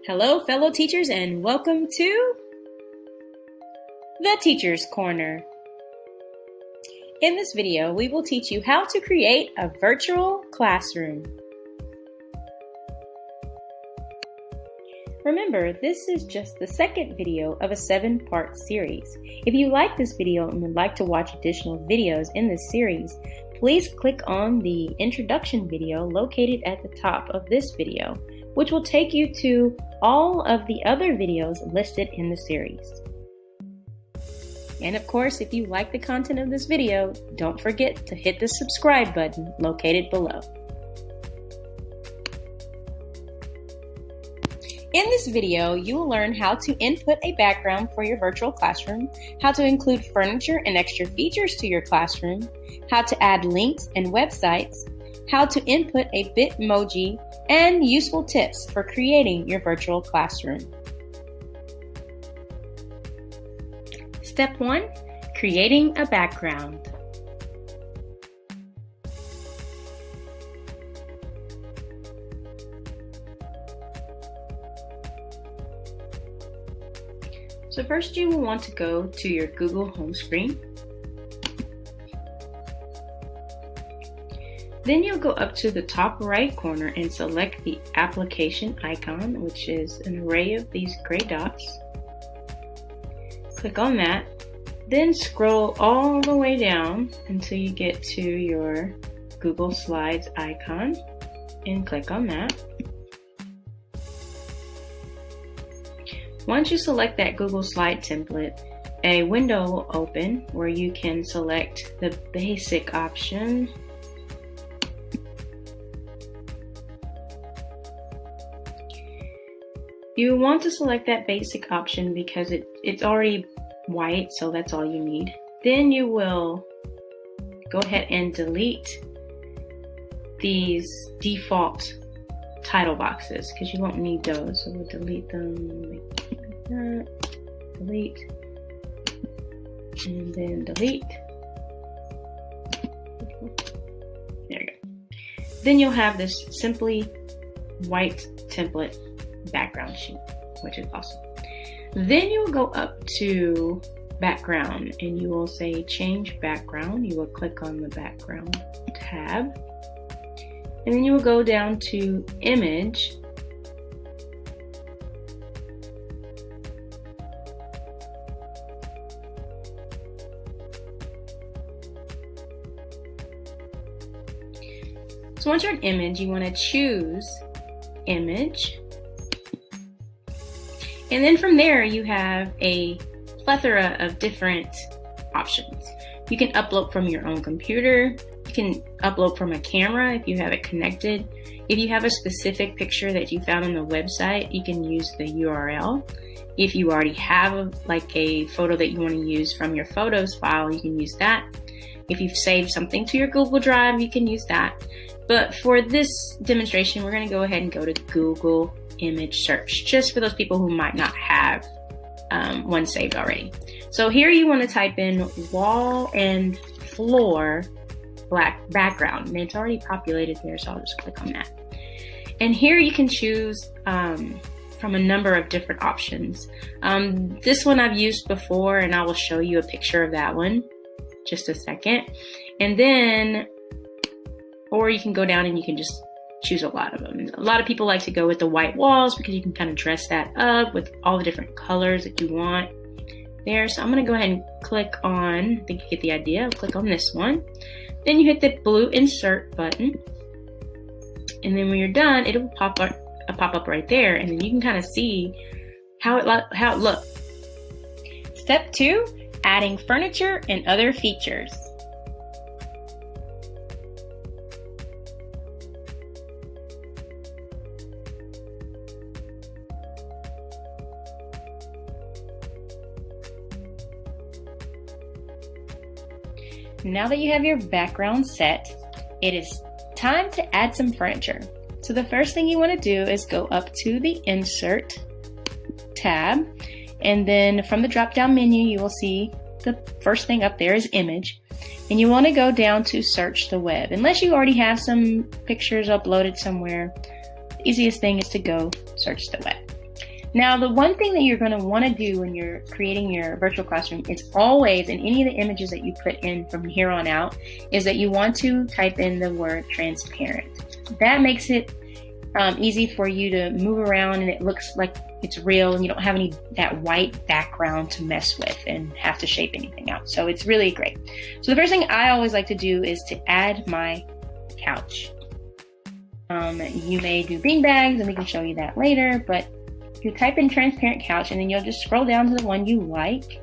Hello, fellow teachers, and welcome to the Teacher's Corner. In this video, we will teach you how to create a virtual classroom. Remember, this is just the second video of a 7-part series. If you like this video and would like to watch additional videos in this series, please click on the introduction video located at the top of this video, which will take you to all of the other videos listed in the series. And of course, if you like the content of this video, don't forget to hit the subscribe button located below. In this video, you will learn how to input a background for your virtual classroom, how to include furniture and extra features to your classroom, how to add links and websites, how to input a Bitmoji, and useful tips for creating your virtual classroom. Step 1. Creating a background. So first you will want to go to your Google home screen. Then you'll go up to the top right corner and select the application icon, which is an array of these gray dots. Click on that. Then scroll all the way down until you get to your Google Slides icon and click on that. Once you select that Google Slide template, a window will open where you can select the basic option. You want to select that basic option because it's already white, so that's all you need. Then you will go ahead and delete these default title boxes because you won't need those. So we'll delete them like that. Delete. And then delete. There you go. Then you'll have this simply white template background sheet, which is awesome. Then you will go up to background and you will say change background. You will click on the background tab. And then you will go down to image. So once you're in image, you want to choose image. And then from there, you have a plethora of different options. You can upload from your own computer. You can upload from a camera if you have it connected. If you have a specific picture that you found on the website, you can use the URL. If you already have like a photo that you want to use from your photos file, you can use that. If you've saved something to your Google Drive, you can use that. But for this demonstration, we're going to go ahead and go to Google Image Search, just for those people who might not have one saved already. So here you want to type in wall and floor black background, and it's already populated there, so I'll just click on that. And here you can choose from a number of different options. This one I've used before, and I will show you a picture of that one just a second. And then, or you can go down and you can just choose a lot of them. A lot of people like to go with the white walls because you can kind of dress that up with all the different colors that you want there. So I'm going to go ahead and click on, I think you get the idea, I'll click on this one. Then you hit the blue insert button. And then when you're done, it will pop up right there. And then you can kind of see how it looks. Step 2, adding furniture and other features. Now that you have your background set, it is time to add some furniture. So the first thing you want to do is go up to the Insert tab, and then from the drop-down menu, you will see the first thing up there is Image, and you want to go down to Search the Web. Unless you already have some pictures uploaded somewhere, the easiest thing is to go search the web. Now, the one thing that you're going to want to do when you're creating your virtual classroom is always, in any of the images that you put in from here on out, is that you want to type in the word transparent. That makes it easy for you to move around and it looks like it's real and you don't have that white background to mess with and have to shape anything out. So it's really great. So the first thing I always like to do is to add my couch. You may do bean bags and we can show you that later, but you type in transparent couch and then you'll just scroll down to the one you like.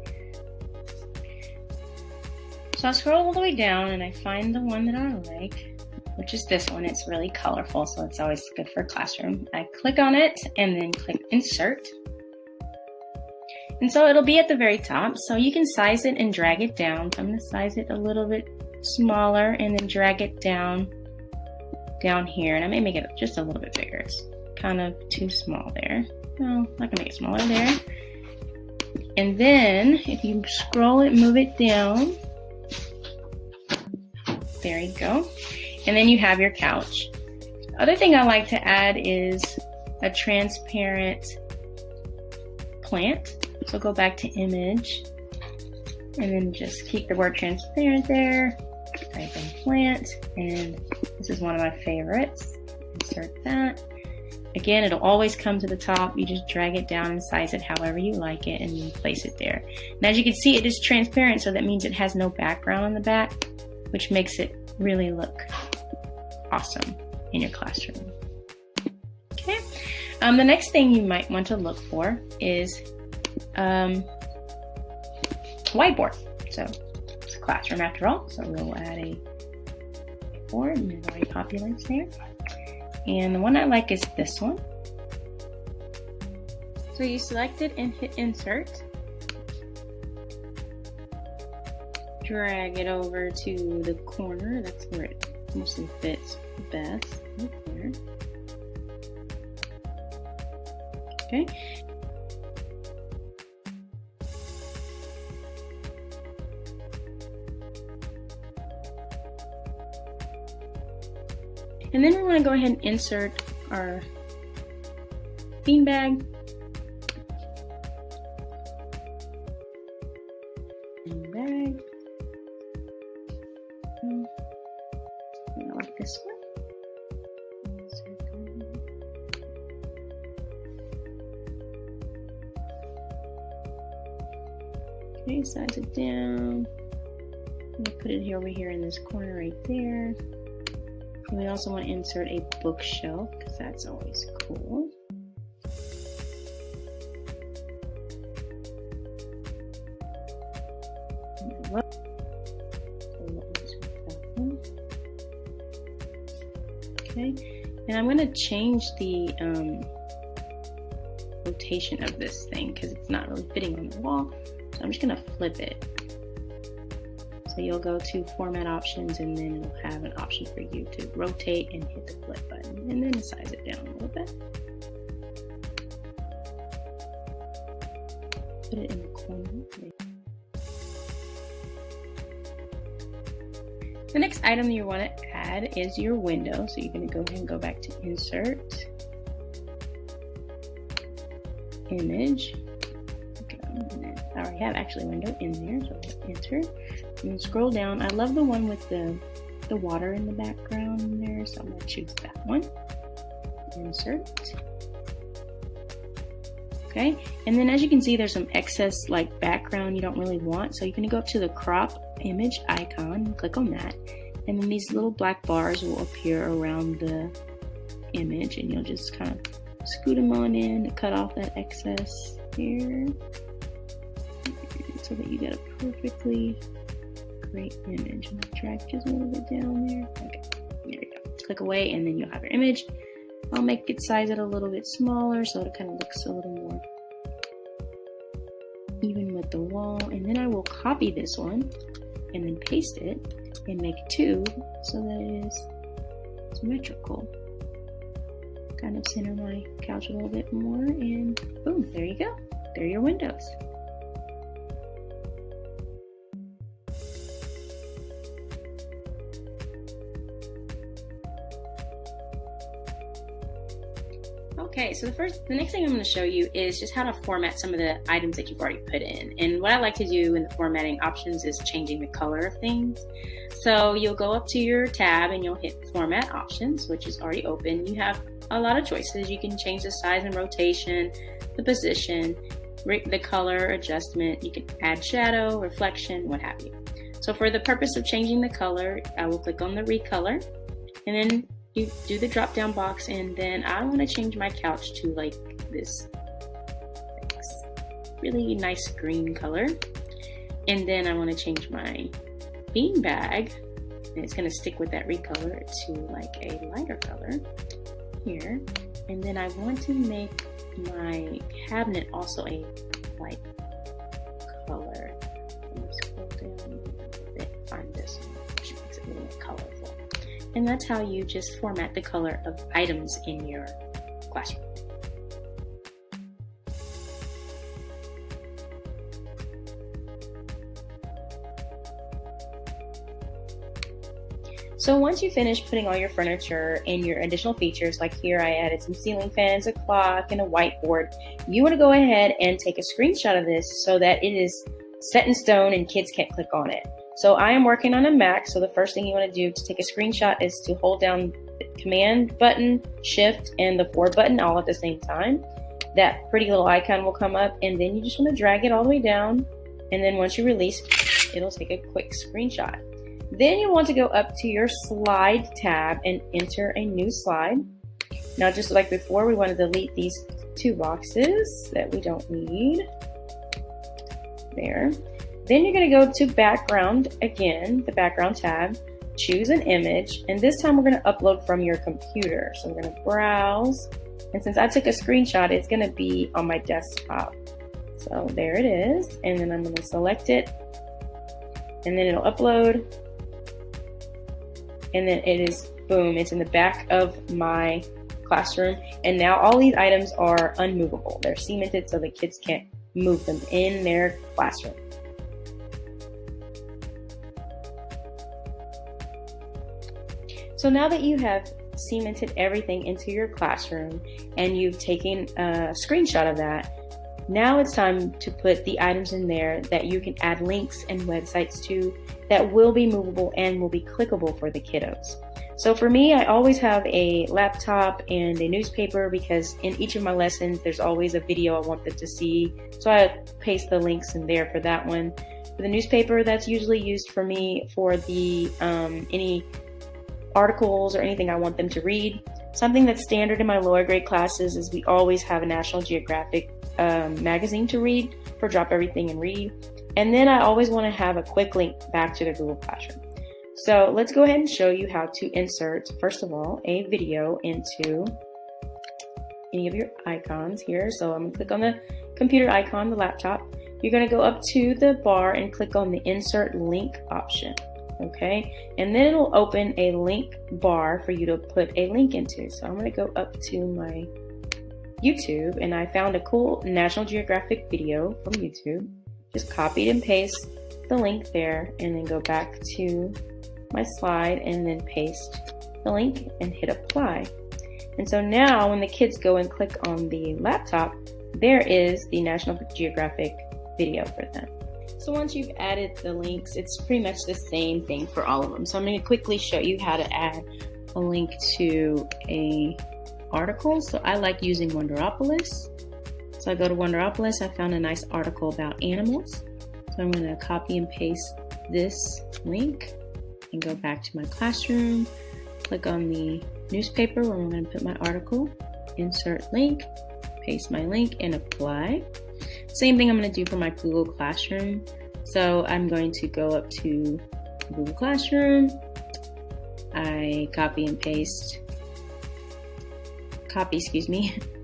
So I'll scroll all the way down and I find the one that I like, which is this one. It's really colorful, so it's always good for a classroom. I click on it and then click insert. And so it'll be at the very top. So you can size it and drag it down. So I'm going to size it a little bit smaller and then drag it down here. And I may make it just a little bit bigger. It's kind of too small there. No, I can make it smaller there. And then if you scroll it, move it down. There you go. And then you have your couch. The other thing I like to add is a transparent plant. So go back to image and then just keep the word transparent there. Type in plant, and this is one of my favorites. Insert that. Again, it'll always come to the top. You just drag it down and size it however you like it and you place it there. And as you can see, it is transparent, so that means it has no background on the back, which makes it really look awesome in your classroom. Okay. The next thing you might want to look for is whiteboard. So it's a classroom after all, so we'll add a whiteboard, and it already populates there. And the one I like is this one. So you select it and hit insert. Drag it over to the corner. That's where it mostly fits best. Right there. Okay. And then we want to go ahead and insert our beanbag. Beanbag. I like this one. Okay, size it down. I'm gonna put it here over here in this corner right there. And we also want to insert a bookshelf because that's always cool. Okay, and I'm going to change the rotation of this thing because it's not really fitting on the wall. So I'm just going to flip it. So you'll go to format options and then it'll have an option for you to rotate and hit the flip button and then size it down a little bit. Put it in the corner. The next item you want to add is your window. So you're going to go ahead and go back to insert, image. I already have actually window in there, so I'll enter. And then scroll down. I love the one with the water in the background there, so I'm going to choose that one. Insert. Okay, and then as you can see, there's some excess like background you don't really want, so you can go up to the crop image icon, click on that, and then these little black bars will appear around the image, and you'll just kind of scoot them on in to cut off that excess here, so that you get a perfectly great image. I'm gonna drag just a little bit down there. Okay, there you go. Click away, and then you'll have your image. I'll make it size it a little bit smaller so it kind of looks a little more even with the wall. And then I will copy this one and then paste it and make two so that it is symmetrical. Kind of center my couch a little bit more, and boom, there you go. There are your windows. Okay, so the next thing I'm going to show you is just how to format some of the items that you've already put in. And what I like to do in the formatting options is changing the color of things. So you'll go up to your tab and you'll hit Format Options, which is already open. You have a lot of choices. You can change the size and rotation, the position, the color adjustment. You can add shadow, reflection, what have you. So for the purpose of changing the color, I will click on the Recolor, and then you do the drop down box, and then I want to change my couch to like this really nice green color. And then I want to change my bean bag, and it's going to stick with that recolor to like a lighter color here. And then I want to make my cabinet also a light color. Let me scroll down a little bit, find this one, which makes it a little more colorful. And that's how you just format the color of items in your classroom. So once you finish putting all your furniture and your additional features, like here I added some ceiling fans, a clock, and a whiteboard, you want to go ahead and take a screenshot of this so that it is set in stone and kids can't click on it. So I am working on a Mac, so the first thing you want to do to take a screenshot is to hold down the Command button, Shift, and the 4 button all at the same time. That pretty little icon will come up, and then you just want to drag it all the way down, and then once you release, it'll take a quick screenshot. Then you want to go up to your Slide tab and enter a new slide. Now, just like before, we want to delete these 2 boxes that we don't need. There. Then you're going to go to Background again, the Background tab, choose an image, and this time we're going to upload from your computer. So we're going to browse, and since I took a screenshot, it's going to be on my desktop. So there it is, and then I'm going to select it, and then it'll upload, and then it is, boom, it's in the back of my classroom, and now all these items are unmovable. They're cemented so the kids can't move them in their classroom. So now that you have cemented everything into your classroom and you've taken a screenshot of that, now it's time to put the items in there that you can add links and websites to that will be movable and will be clickable for the kiddos. So for me, I always have a laptop and a newspaper because in each of my lessons, there's always a video I want them to see. So I paste the links in there for that one. For the newspaper, that's usually used for me for the any articles or anything I want them to read. Something that's standard in my lower grade classes is we always have a National Geographic magazine to read for Drop Everything and Read. And then I always want to have a quick link back to the Google Classroom. So let's go ahead and show you how to insert, first of all, a video into any of your icons here. So I'm going to click on the computer icon, the laptop. You're going to go up to the bar and click on the Insert Link option. Okay, and then it'll open a link bar for you to put a link into. So I'm going to go up to my YouTube, and I found a cool National Geographic video from YouTube. Just copied and paste the link there, and then go back to my slide and then paste the link and hit apply. And so now when the kids go and click on the laptop, there is the National Geographic video for them. So once you've added the links, it's pretty much the same thing for all of them. So I'm going to quickly show you how to add a link to a article. So I like using Wonderopolis. So I go to Wonderopolis, I found a nice article about animals. So I'm going to copy and paste this link and go back to my classroom, click on the newspaper where I'm going to put my article, insert link, paste my link, and apply. Same thing I'm going to do for my Google Classroom. So I'm going to go up to Google Classroom. I copy,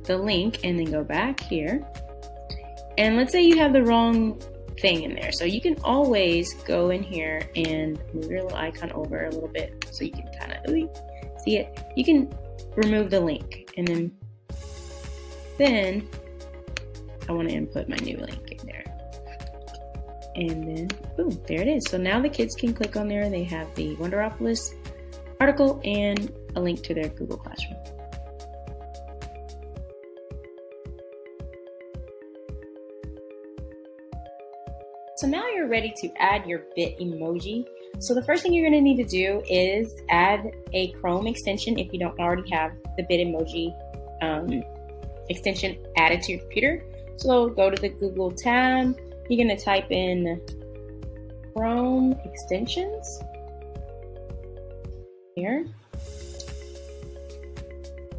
the link, and then go back here. And let's say you have the wrong thing in there. So you can always go in here and move your little icon over a little bit so you can kind of see it. You can remove the link, and then I want to input my new link in there. And then, boom, there it is. So now the kids can click on there. They have the Wonderopolis article and a link to their Google Classroom. So now you're ready to add your Bitmoji. So the first thing you're going to need to do is add a Chrome extension if you don't already have the Bitmoji extension added to your computer. So go to the Google tab. You're going to type in Chrome extensions here.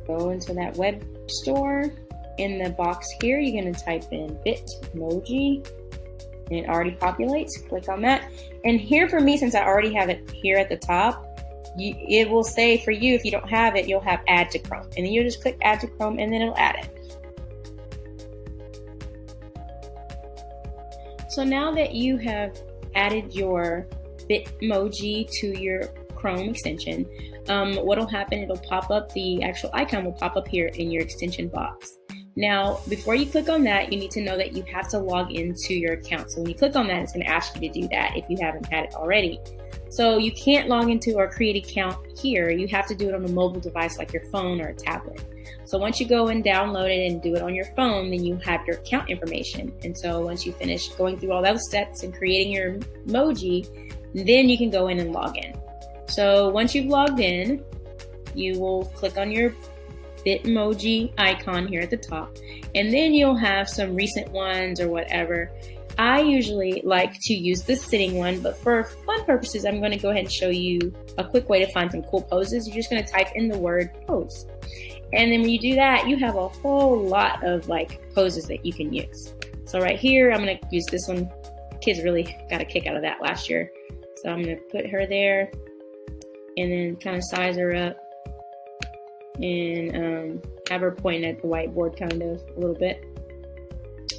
Go into that web store. In the box here, you're going to type in Bitmoji. And it already populates. Click on that. And here for me, since I already have it here at the top, it will say for you, if you don't have it, you'll have add to Chrome. And then you'll just click add to Chrome and then it'll add it. So now that you have added your Bitmoji to your Chrome extension, what will happen, it'll pop up, the actual icon will pop up here in your extension box. Now, before you click on that, you need to know that you have to log into your account. So when you click on that, it's going to ask you to do that if you haven't had it already. So you can't log into or create an account here. You have to do it on a mobile device like your phone or a tablet. So once you go and download it and do it on your phone, then you have your account information. And so once you finish going through all those steps and creating your emoji, then you can go in and log in. So once you've logged in, you will click on your Bitmoji icon here at the top, and then you'll have some recent ones or whatever. I usually like to use the sitting one, but for fun purposes, I'm going to go ahead and show you a quick way to find some cool poses. You're just going to type in the word pose. And then when you do that, you have a whole lot of like poses that you can use. So right here, I'm going to use this one. Kids really got a kick out of that last year. So I'm going to put her there and then kind of size her up and have her pointing at the whiteboard kind of a little bit.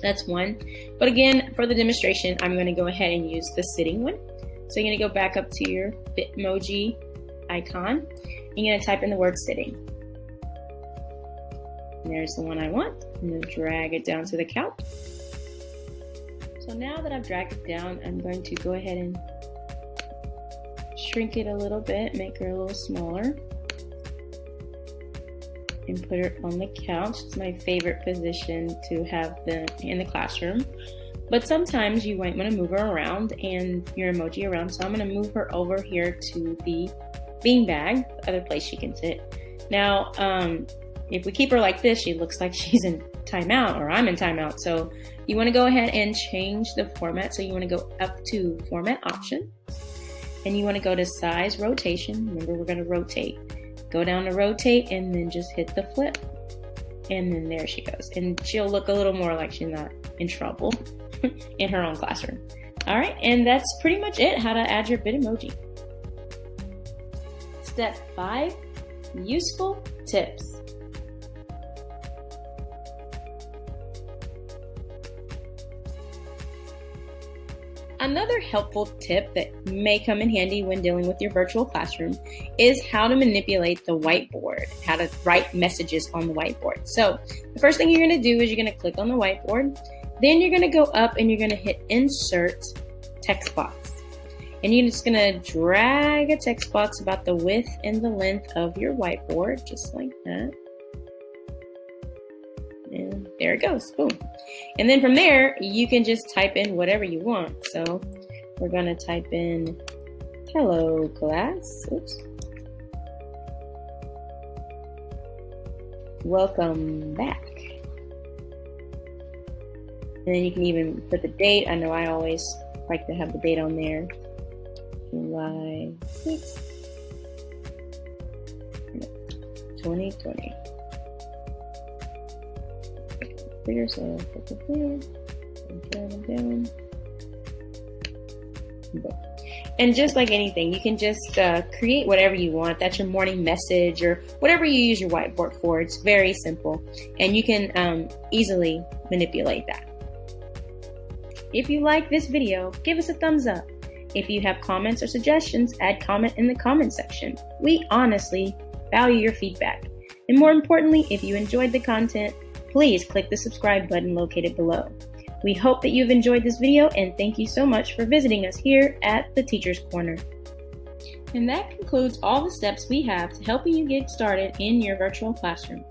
That's one. But again, for the demonstration, I'm going to go ahead and use the sitting one. So you're going to go back up to your Bitmoji icon. You're going to type in the word sitting. And there's the one I want. I'm going to drag it down to the couch. So now that I've dragged it down, I'm going to go ahead and shrink it a little bit, make her a little smaller, and put her on the couch. It's my favorite position to have in the classroom. But sometimes you might want to move her around and your emoji around. So I'm going to move her over here to the beanbag, the other place she can sit. Now, if we keep her like this, she looks like she's in timeout, or I'm in timeout. So you want to go ahead and change the format. So you want to go up to Format Options, and you want to go to Size Rotation. Remember, we're going to rotate. Go down to Rotate and then just hit the flip. And then there she goes. And she'll look a little more like she's not in trouble in her own classroom. All right, and that's pretty much it, how to add your Bitmoji. Step 5, useful tips. Another helpful tip that may come in handy when dealing with your virtual classroom is how to manipulate the whiteboard, how to write messages on the whiteboard. So the first thing you're going to do is you're going to click on the whiteboard. Then you're going to go up and you're going to hit Insert Text Box. And you're just going to drag a text box about the width and the length of your whiteboard, just like that. And there it goes, boom. And then from there, you can just type in whatever you want. So we're gonna type in, hello class, oops. Welcome back. And then you can even put the date. I know I always like to have the date on there. July 6th, 2020. Clear, so put the clear, and down. And just like anything, you can just create whatever you want. That's your morning message or whatever you use your whiteboard for. It's very simple, and you can easily manipulate that. If you like this video, give us a thumbs up. If you have comments or suggestions, add comment in the comment section. We honestly value your feedback. And more importantly, if you enjoyed the content, please click the subscribe button located below. We hope that you've enjoyed this video, and thank you so much for visiting us here at the Teacher's Corner. And that concludes all the steps we have to helping you get started in your virtual classroom.